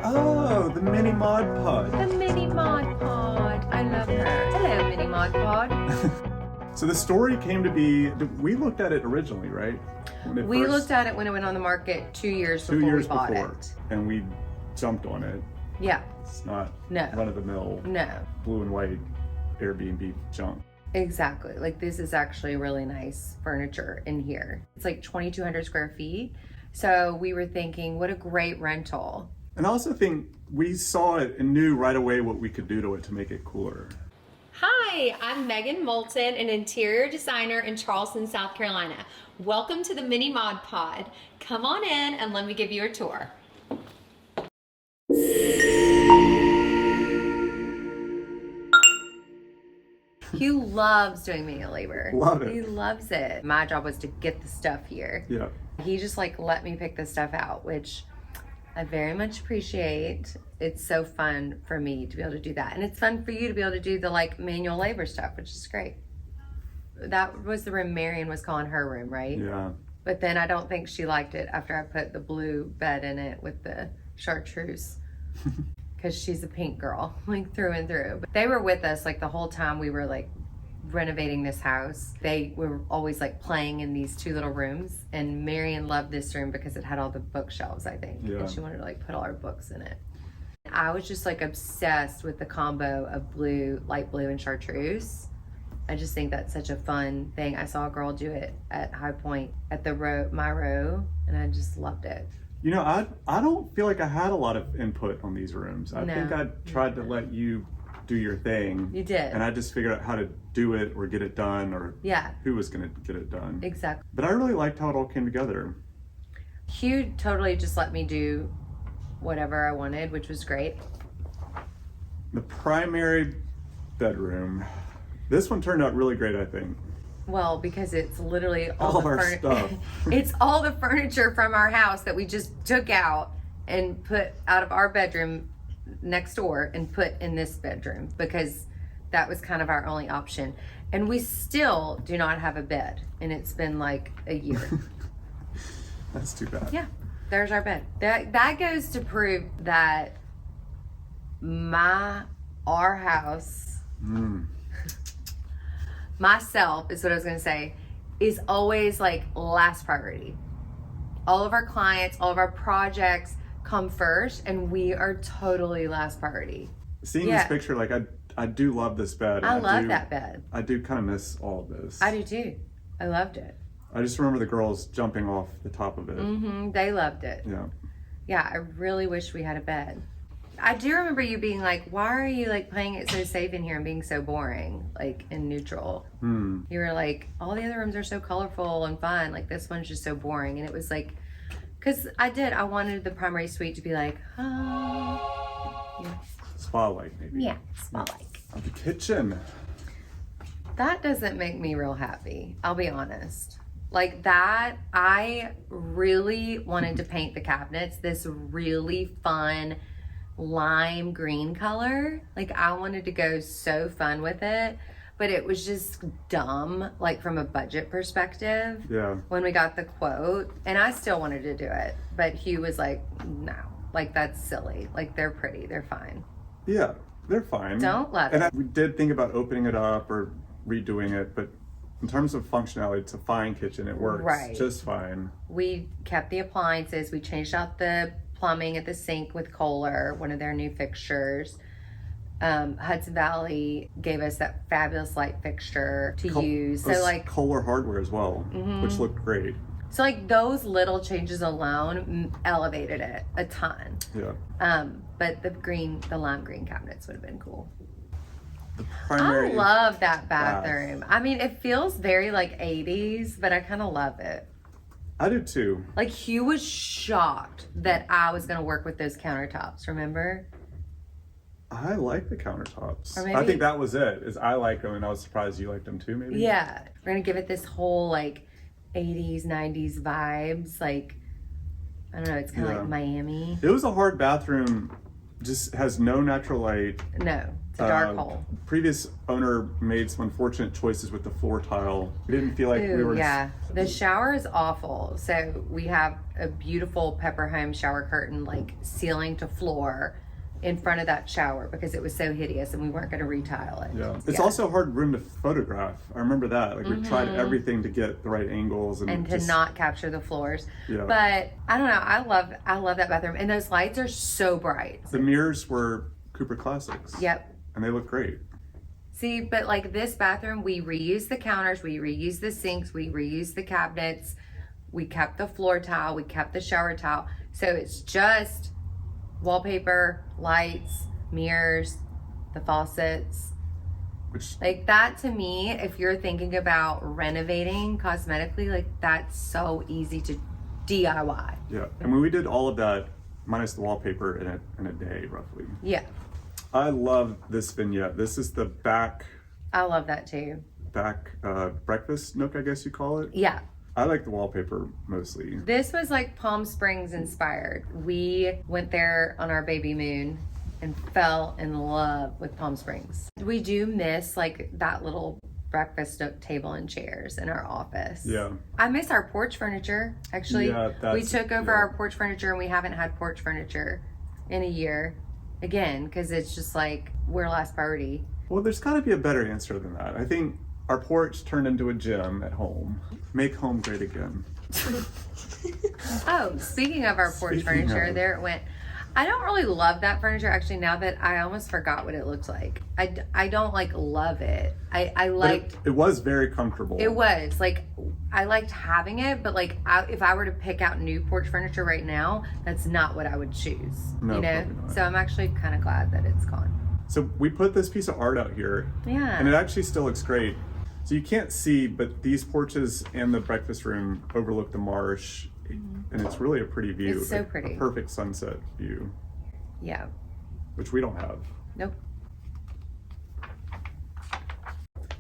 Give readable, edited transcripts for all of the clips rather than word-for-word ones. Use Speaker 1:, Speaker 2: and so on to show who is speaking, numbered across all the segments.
Speaker 1: Oh, the Mini ModPod.
Speaker 2: The Mini ModPod. I love her. Hello, Mini ModPod.
Speaker 1: So the story came to be, we looked at it originally, right?
Speaker 2: We looked at it when it went on the market 2 years before we bought it.
Speaker 1: And we jumped on it.
Speaker 2: Yeah.
Speaker 1: It's not
Speaker 2: No.
Speaker 1: run-of-the-mill
Speaker 2: No.
Speaker 1: blue and white Airbnb junk.
Speaker 2: Exactly. Like, this is actually really nice furniture in here. It's like 2,200 square feet. So we were thinking, what a great rental.
Speaker 1: And I also think we saw it and knew right away what we could do to it to make it cooler.
Speaker 3: Hi, I'm Megan Molten, an interior designer in Charleston, South Carolina. Welcome to the Mini ModPod. Come on in and let me give you a tour.
Speaker 2: Hugh loves doing manual labor.
Speaker 1: Love it.
Speaker 2: He loves it. My job was to get the stuff here.
Speaker 1: Yeah.
Speaker 2: He just like let me pick the stuff out, which I very much appreciate. It's so fun for me to be able to do that. And it's fun for you to be able to do the like manual labor stuff, which is great. That was the room Marion was calling her room, right?
Speaker 1: Yeah.
Speaker 2: But then I don't think she liked it after I put the blue bed in it with the chartreuse. Because she's a pink girl, like through and through. But they were with us like the whole time we were like renovating this house. They were always like playing in these two little rooms, and Marion loved this room because it had all the bookshelves, I think.
Speaker 1: Yeah.
Speaker 2: And she wanted to like put all her books in it. I was just like obsessed with the combo of blue, light blue, and chartreuse. I just think that's such a fun thing. I saw a girl do it at High Point at the my row, and I just loved it.
Speaker 1: You know, I don't feel like I had a lot of input on these rooms. I think I tried to let you do your thing.
Speaker 2: You did.
Speaker 1: And I just figured out how to do it or get it done or
Speaker 2: Yeah.
Speaker 1: who was going to get it done.
Speaker 2: Exactly.
Speaker 1: But I really liked how it all came together.
Speaker 2: Hugh totally just let me do whatever I wanted, which was great.
Speaker 1: The primary bedroom. This one turned out really great, I think.
Speaker 2: Well, because it's literally all
Speaker 1: All
Speaker 2: the
Speaker 1: our stuff.
Speaker 2: It's all the furniture from our house that we just took out and put out of our bedroom next door and put in this bedroom because that was kind of our only option. And we still do not have a bed, and it's been like a year.
Speaker 1: That's too bad.
Speaker 2: Yeah, there's our bed. That goes to prove that our house, myself is what I was gonna say, is always like last priority. All of our clients, all of our projects come first, and we are totally last priority.
Speaker 1: Seeing this picture, like I do love this bed.
Speaker 2: I love that bed.
Speaker 1: I do kind of miss all of this.
Speaker 2: I do too. I loved it.
Speaker 1: I just remember the girls jumping off the top of it.
Speaker 2: Mm-hmm. They loved it.
Speaker 1: Yeah.
Speaker 2: Yeah, I really wish we had a bed. I do remember you being like, why are you like playing it so safe in here and being so boring, like in neutral? You were like, all the other rooms are so colorful and fun. Like this one's just so boring. And it was like, because I wanted the primary suite to be like, oh. Yeah.
Speaker 1: Spa-like, maybe.
Speaker 2: Yeah, spa-like.
Speaker 1: The kitchen.
Speaker 2: That doesn't make me real happy. I'll be honest. Like that, I really wanted to paint the cabinets this really fun lime green color. Like I wanted to go so fun with it, but it was just dumb, like from a budget perspective.
Speaker 1: Yeah.
Speaker 2: When we got the quote, and I still wanted to do it, but Hugh was like, no, like that's silly. Like they're pretty, they're fine.
Speaker 1: Yeah, they're fine.
Speaker 2: Don't let
Speaker 1: And
Speaker 2: it.
Speaker 1: we did think about opening it up or redoing it, but in terms of functionality, it's a fine kitchen. It works just fine.
Speaker 2: We kept the appliances. We changed out the plumbing at the sink with Kohler, one of their new fixtures. Hudson Valley gave us that fabulous light fixture to use. So like
Speaker 1: Kohler hardware as well, which looked great.
Speaker 2: So like those little changes alone elevated it a ton.
Speaker 1: Yeah.
Speaker 2: But the lime green cabinets would have been cool.
Speaker 1: The primary.
Speaker 2: I love that bathroom. I mean, it feels very like 80s, but I kind of love it.
Speaker 1: I do too.
Speaker 2: Like Hugh was shocked that I was going to work with those countertops, remember?
Speaker 1: I like the countertops.
Speaker 2: Or maybe,
Speaker 1: I think that was it. Is I like them, and I was surprised you liked them too. Maybe.
Speaker 2: Yeah, we're gonna give it this whole like 80s, 90s vibes. Like I don't know, it's kind of like Miami.
Speaker 1: It was a hard bathroom. Just has no natural light.
Speaker 2: No. It's a dark hole.
Speaker 1: Previous owner made some unfortunate choices with the floor tile. We didn't feel like we were.
Speaker 2: Yeah, the shower is awful. So we have a beautiful Pepper Home shower curtain, like ceiling to floor, in front of that shower because it was so hideous and we weren't going to retile it.
Speaker 1: Yeah, it's also a hard room to photograph. I remember that. Like we tried everything to get the right angles and
Speaker 2: to not capture the floors.
Speaker 1: Yeah.
Speaker 2: But I don't know. I love that bathroom, and those lights are so bright.
Speaker 1: The mirrors were Cooper Classics.
Speaker 2: Yep.
Speaker 1: And they look great.
Speaker 2: See, but like this bathroom, we reused the counters, we reused the sinks, we reused the cabinets, we kept the floor tile, we kept the shower tile. So it's just wallpaper, lights, mirrors, the faucets.
Speaker 1: Which,
Speaker 2: like that to me, if you're thinking about renovating cosmetically, like that's so easy to DIY.
Speaker 1: yeah. And when we did all of that, minus the wallpaper in a day, roughly.
Speaker 2: Yeah.
Speaker 1: I love this vignette. This is the back
Speaker 2: I love that too.
Speaker 1: breakfast nook, I guess you call it.
Speaker 2: Yeah.
Speaker 1: I like the wallpaper mostly.
Speaker 2: This was like Palm Springs inspired. We went there on our baby moon and fell in love with Palm Springs. We do miss like that little breakfast nook table and chairs in our office.
Speaker 1: Yeah.
Speaker 2: I miss our porch furniture. Actually, we took over our porch furniture and we haven't had porch furniture in a year. Again, because it's just like we're last priority.
Speaker 1: Well, there's got to be a better answer than that. I think our porch turned into a gym at home. Make home great again.
Speaker 2: Oh, speaking of our porch furniture, there it went. I don't really love that furniture actually. Now that I almost forgot what it looks like. I don't like love it. I liked.
Speaker 1: It was very comfortable.
Speaker 2: It was like I liked having it, but like if I were to pick out new porch furniture right now, that's not what I would choose.
Speaker 1: No,
Speaker 2: you know.
Speaker 1: probably not.
Speaker 2: So I'm actually kind of glad that it's gone.
Speaker 1: So we put this piece of art out here.
Speaker 2: Yeah.
Speaker 1: And it actually still looks great. So you can't see, but these porches and the breakfast room overlook the marsh. And it's really a pretty view.
Speaker 2: It's so
Speaker 1: like
Speaker 2: pretty.
Speaker 1: A perfect sunset view,
Speaker 2: Yeah.
Speaker 1: which we don't have.
Speaker 2: Nope.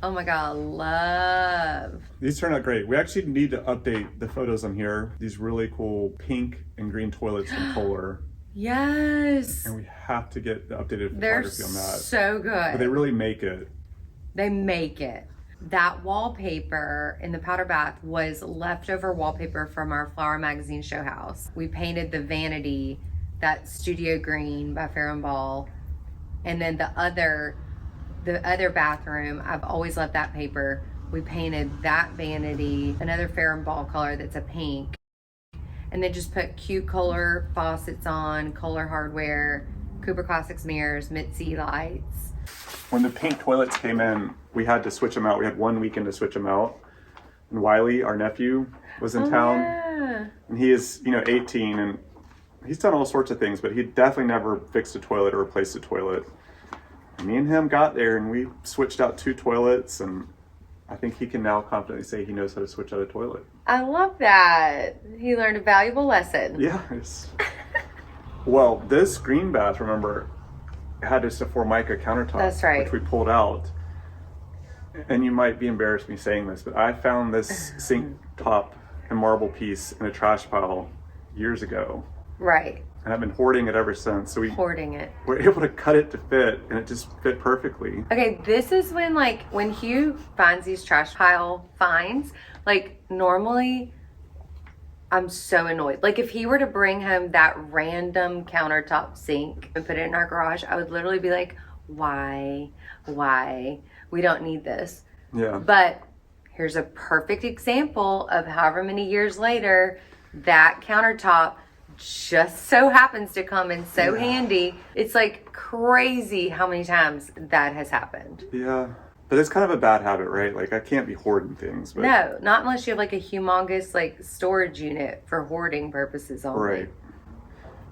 Speaker 2: Oh my God, love.
Speaker 1: These turn out great. We actually need to update the photos on here. These really cool pink and green toilets from Kohler.
Speaker 2: Yes.
Speaker 1: And we have to get the updated
Speaker 2: They're
Speaker 1: photography on that.
Speaker 2: so good.
Speaker 1: But they really make it.
Speaker 2: They make it. That wallpaper in the powder bath was leftover wallpaper from our Flower Magazine show house. We painted the vanity, that studio green by Fair and Ball. And then the other bathroom, I've always loved that paper. We painted that vanity, another Fair and Ball color that's a pink. And then just put cute Kohler faucets on, Kohler hardware, Cooper Classics mirrors, Mitzi lights.
Speaker 1: When the pink toilets came in, we had to switch them out. We had 1 weekend to switch them out. And Wiley, our nephew, was in town.
Speaker 2: Yeah.
Speaker 1: And he is, 18, and he's done all sorts of things, but he definitely never fixed a toilet or replaced a toilet. And me and him got there, and we switched out 2 toilets, and I think he can now confidently say he knows how to switch out a toilet.
Speaker 2: I love that. He learned a valuable lesson.
Speaker 1: Yeah. Well, this green bath, remember, had just a Formica countertop.
Speaker 2: That's right.
Speaker 1: Which we pulled out. And you might be embarrassed me saying this, but I found this sink top and marble piece in a trash pile years ago.
Speaker 2: Right.
Speaker 1: And I've been hoarding it ever since. So we
Speaker 2: Hoarding it.
Speaker 1: were able to cut it to fit, and it just fit perfectly.
Speaker 2: Okay, this is when Hugh finds these trash pile finds, like normally I'm so annoyed. Like if he were to bring home that random countertop sink and put it in our garage, I would literally be like, why? We don't need this.
Speaker 1: Yeah.
Speaker 2: But here's a perfect example of however many years later, that countertop just so happens to come in so handy. It's like crazy how many times that has happened.
Speaker 1: Yeah. But it's kind of a bad habit, right? Like I can't be hoarding things. But...
Speaker 2: No, not unless you have like a humongous like storage unit for hoarding purposes only.
Speaker 1: Right.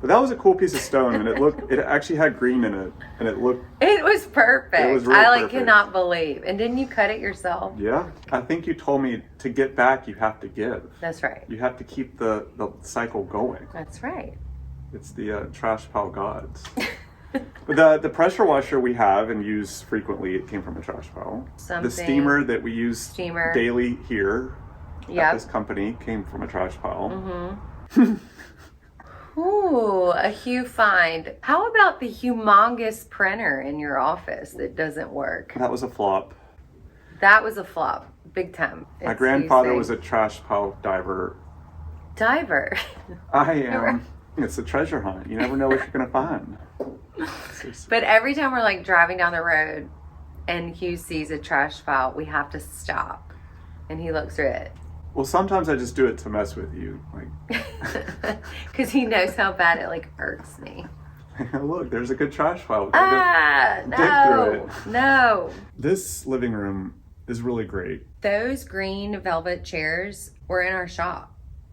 Speaker 1: But that was a cool piece of stone, and it actually had green in it, and it
Speaker 2: was perfect.
Speaker 1: It was really
Speaker 2: I like
Speaker 1: perfect.
Speaker 2: cannot believe. And didn't you cut it yourself?
Speaker 1: Yeah. I think you told me to get back, you have to give.
Speaker 2: That's right.
Speaker 1: You have to keep the cycle going.
Speaker 2: That's right.
Speaker 1: It's the trash pile gods. But the pressure washer we have and use frequently, it came from a trash pile.
Speaker 2: Something.
Speaker 1: The steamer that we use daily here at
Speaker 2: Yep.
Speaker 1: this company came from a trash pile.
Speaker 2: Mm-hmm. Ooh, a Hugh find. How about the humongous printer in your office that doesn't work?
Speaker 1: That was a flop.
Speaker 2: That was a flop, big time.
Speaker 1: My
Speaker 2: It's
Speaker 1: grandfather
Speaker 2: Hugh's
Speaker 1: was a trash pile diver.
Speaker 2: diver.
Speaker 1: I am. It's a treasure hunt. You never know what you're going to find.
Speaker 2: But every time we're like driving down the road and Hugh sees a trash pile, we have to stop. And he looks through it.
Speaker 1: Well, sometimes I just do it to mess with you. Like,
Speaker 2: Because he knows how bad it like irks me.
Speaker 1: look, there's a good trash pile.
Speaker 2: Ah,
Speaker 1: dig through
Speaker 2: no,
Speaker 1: it.
Speaker 2: no.
Speaker 1: This living room is really great.
Speaker 2: Those green velvet chairs were in our shop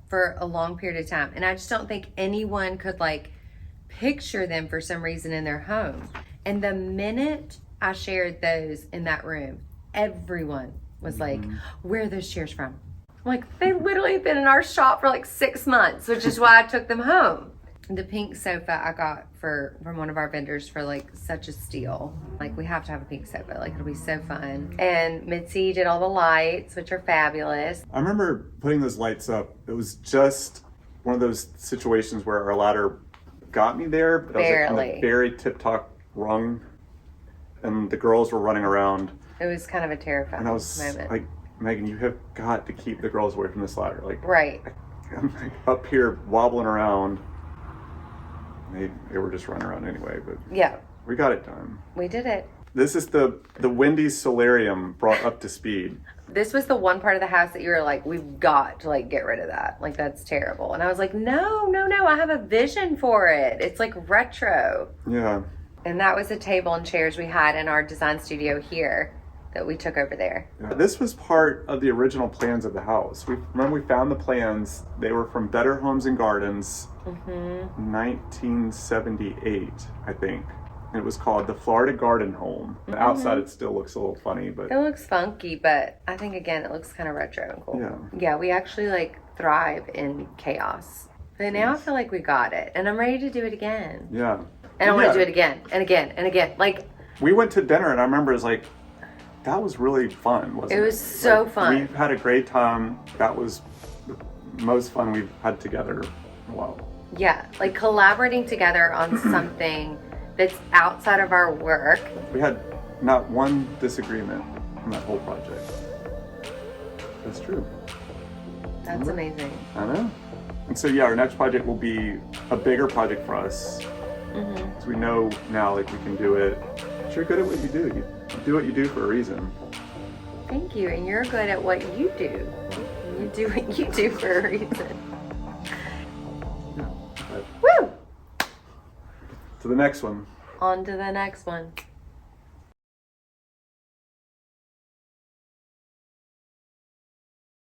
Speaker 2: for a long period of time. And I just don't think anyone could like picture them for some reason in their home. And the minute I shared those in that room, everyone was like, where are those chairs from? I'm like, they literally have been in our shop for like 6 months, which is why I took them home. The pink sofa I got from one of our vendors for like such a steal. Like we have to have a pink sofa. Like it'll be so fun. And Mitzi did all the lights, which are fabulous.
Speaker 1: I remember putting those lights up. It was just one of those situations where our ladder got me there, but I was like on
Speaker 2: Barely.
Speaker 1: the very tip-top rung, and the girls were running around.
Speaker 2: It was kind of a terrifying
Speaker 1: And I was
Speaker 2: moment.
Speaker 1: like, Megan, you have got to keep the girls away from this ladder. Like,
Speaker 2: Right.
Speaker 1: I'm like up here wobbling around. They were just running around anyway, but
Speaker 2: Yeah,
Speaker 1: we got it done.
Speaker 2: we did it.
Speaker 1: This is the Wendy's solarium brought up to speed.
Speaker 2: This was the one part of the house that you were like, we've got to like get rid of that. Like that's terrible. And I was like, no, I have a vision for it. It's like retro.
Speaker 1: Yeah.
Speaker 2: And that was the table and chairs we had in our design studio here that we took over there.
Speaker 1: Yeah, this was part of the original plans of the house. We found the plans. They were from Better Homes and Gardens, 1978, I think. And it was called the Florida Garden Home. The outside, it still looks a little funny, but
Speaker 2: It looks funky, but I think again, it looks kind of retro and cool.
Speaker 1: Yeah.
Speaker 2: Yeah, we actually like thrive in chaos. But now I feel like we got it and I'm ready to do it again.
Speaker 1: yeah.
Speaker 2: And I want
Speaker 1: Yeah.
Speaker 2: to do it again and again and again. Like,
Speaker 1: We went to dinner, and I remember it was like, that was really fun, wasn't it?
Speaker 2: It was so
Speaker 1: Like,
Speaker 2: fun.
Speaker 1: We had a great time. That was the most fun we've had together in a while.
Speaker 2: yeah, like collaborating together on something that's outside of our work.
Speaker 1: We had not one disagreement on that whole project. That's true.
Speaker 2: That's amazing.
Speaker 1: I know. And so, yeah, our next project will be a bigger project for us. So we know now, like, we can do it. You're good at what you do. You do what you do for a reason.
Speaker 2: Thank you. And you're good at what you do. You do what you do for a reason.
Speaker 1: But
Speaker 2: Woo!
Speaker 1: to the next one.
Speaker 2: On to the next one.